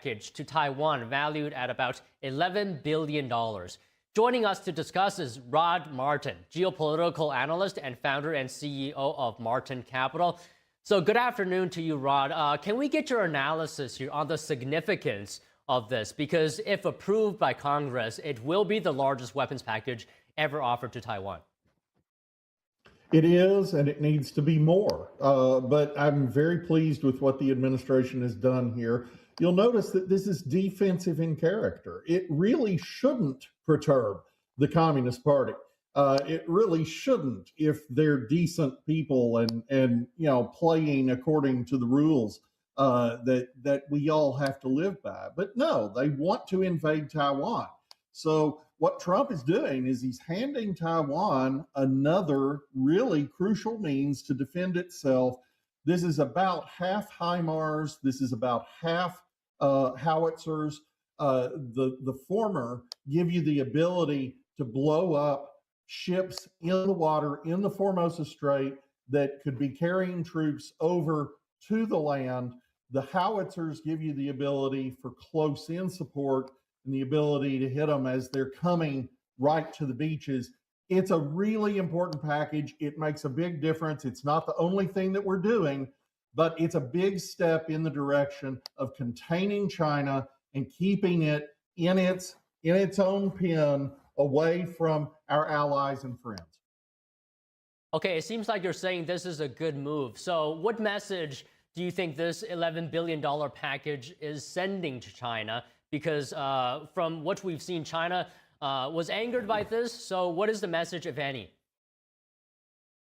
package to Taiwan valued at about $11 billion. Joining us to discuss is Rod Martin, geopolitical analyst and founder and CEO of Martin Capital. So good afternoon to you, Rod. Can we get your analysis here on the significance of this? Because if approved by Congress, it will be the largest weapons package ever offered to Taiwan. It is, and it needs to be more. But I'm very pleased with what the administration has done here. You'll notice that this is defensive in character. It really shouldn't perturb the Communist Party. It really shouldn't if they're decent people and playing according to the rules that we all have to live by. But no, they want to invade Taiwan. So what Trump is doing is he's handing Taiwan another really crucial means to defend itself. This is about half HIMARS. This is about half howitzers. The former give you the ability to blow up ships in the water in the Formosa Strait that could be carrying troops over to the land. The howitzers give you the ability for close-in support and the ability to hit them as they're coming right to the beaches. It's a really important package. It makes a big difference. It's not the only thing that we're doing, but it's a big step in the direction of containing China and keeping it in its own pen, away from our allies and friends. Okay, it seems like you're saying this is a good move. So what message do you think this $11 billion package is sending to China? Because from what we've seen, China was angered by this. So what is the message, if any?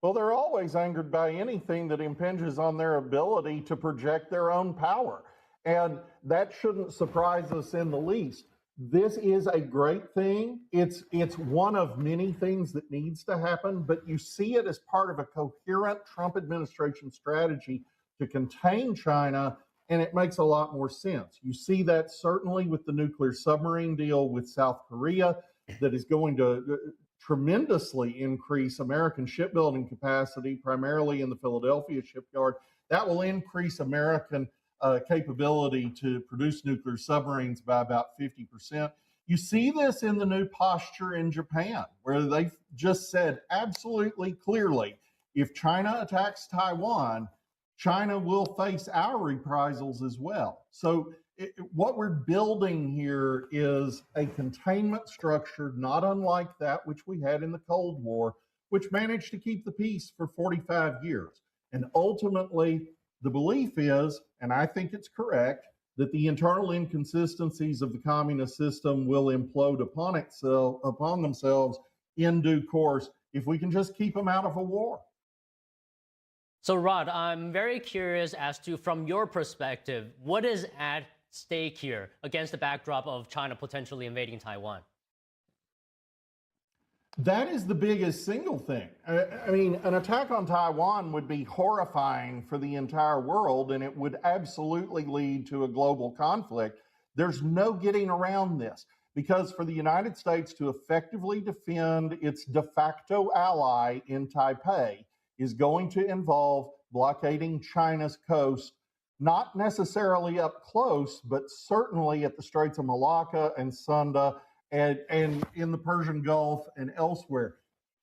Well, they're always angered by anything that impinges on their ability to project their own power. And that shouldn't surprise us in the least. This is a great thing. It's one of many things that needs to happen, but you see it as part of a coherent Trump administration strategy to contain China, and it makes a lot more sense. You see that certainly with the nuclear submarine deal with South Korea that is going to tremendously increase American shipbuilding capacity, primarily in the Philadelphia shipyard. That will increase American capability to produce nuclear submarines by about 50%. You see this in the new posture in Japan, where they've just said absolutely clearly, if China attacks Taiwan, China will face our reprisals as well. So what we're building here is a containment structure, not unlike that which we had in the Cold War, which managed to keep the peace for 45 years. And ultimately, the belief is, and I think it's correct, that the internal inconsistencies of the communist system will implode upon themselves in due course if we can just keep them out of a war. So, Rod, I'm very curious as to, from your perspective, what is at stake here against the backdrop of China potentially invading Taiwan? That is the biggest single thing. I mean, an attack on Taiwan would be horrifying for the entire world, and it would absolutely lead to a global conflict. There's no getting around this, because for the United States to effectively defend its de facto ally in Taipei is going to involve blockading China's coast, not necessarily up close, but certainly at the Straits of Malacca and Sunda and in the Persian Gulf and elsewhere.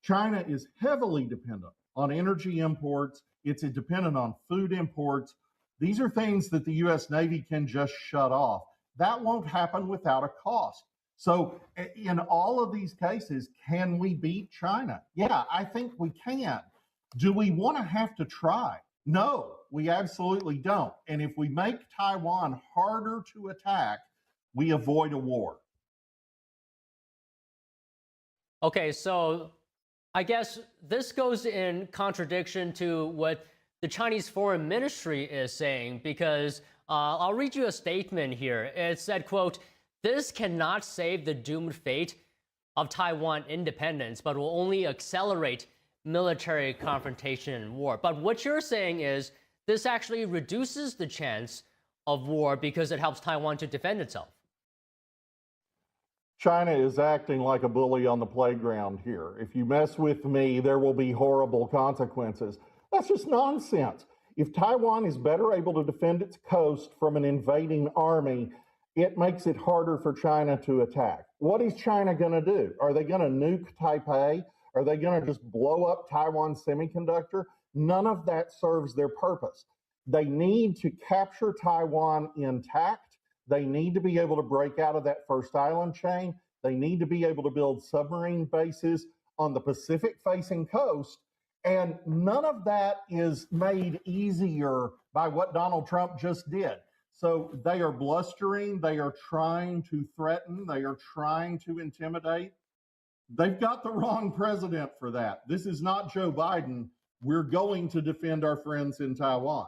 China is heavily dependent on energy imports. It's dependent on food imports. These are things that the U.S. Navy can just shut off. That won't happen without a cost. So in all of these cases, can we beat China? Yeah, I think we can. Do we want to have to try? No, we absolutely don't. And if we make Taiwan harder to attack, we avoid a war. Okay, so I guess this goes in contradiction to what the Chinese Foreign Ministry is saying, because I'll read you a statement here. It said, quote, "This cannot save the doomed fate of Taiwan independence, but will only accelerate military confrontation and war." But what you're saying is this actually reduces the chance of war because it helps Taiwan to defend itself. China is acting like a bully on the playground here. If you mess with me, there will be horrible consequences. That's just nonsense. If Taiwan is better able to defend its coast from an invading army, it makes it harder for China to attack. What is China going to do? Are they going to nuke Taipei? Are they going to just blow up Taiwan Semiconductor? None of that serves their purpose. They need to capture Taiwan intact. They need to be able to break out of that first island chain. They need to be able to build submarine bases on the Pacific-facing coast. And none of that is made easier by what Donald Trump just did. So they are blustering. They are trying to threaten. They are trying to intimidate. They've got the wrong president for that. This is not Joe Biden. We're going to defend our friends in Taiwan.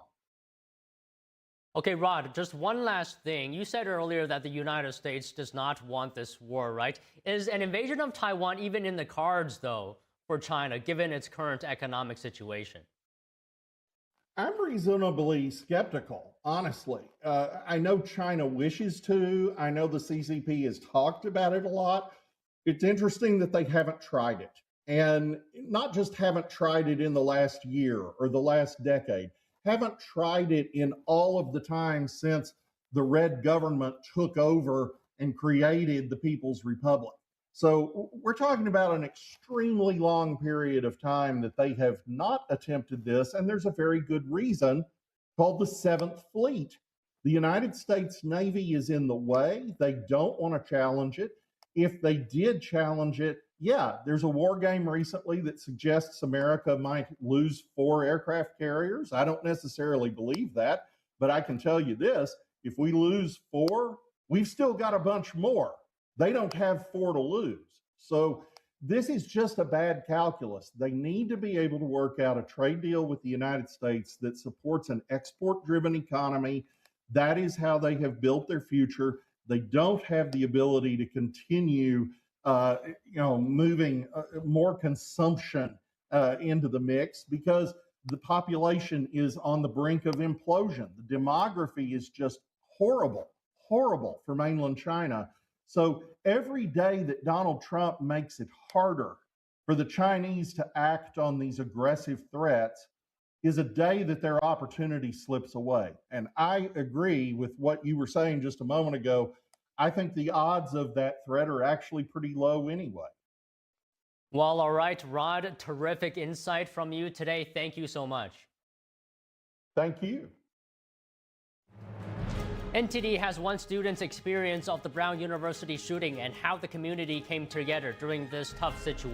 Okay, Rod, just one last thing. You said earlier that the United States does not want this war, right? Is an invasion of Taiwan even in the cards, though, for China, given its current economic situation? I'm reasonably skeptical, honestly. I know China wishes to. I know the CCP has talked about it a lot. It's interesting that they haven't tried it. And not just haven't tried it in the last year or the last decade, haven't tried it in all of the time since the Red government took over and created the People's Republic. So we're talking about an extremely long period of time that they have not attempted this, and there's a very good reason, called the Seventh Fleet. The United States Navy is in the way. They don't want to challenge it. If they did challenge it, yeah, there's a war game recently that suggests America might lose 4 aircraft carriers. I don't necessarily believe that, but I can tell you this, if we lose 4, we've still got a bunch more. They don't have 4 to lose. So this is just a bad calculus. They need to be able to work out a trade deal with the United States that supports an export-driven economy. That is how they have built their future. They don't have the ability to continue moving more consumption into the mix because the population is on the brink of implosion. The demography is just horrible for mainland China. So every day that Donald Trump makes it harder for the Chinese to act on these aggressive threats is a day that their opportunity slips away. And I agree with what you were saying just a moment ago. I think the odds of that threat are actually pretty low anyway. Well, all right, Rod, terrific insight from you today. Thank you so much. Thank you. NTD has one student's experience of the Brown University shooting and how the community came together during this tough situation.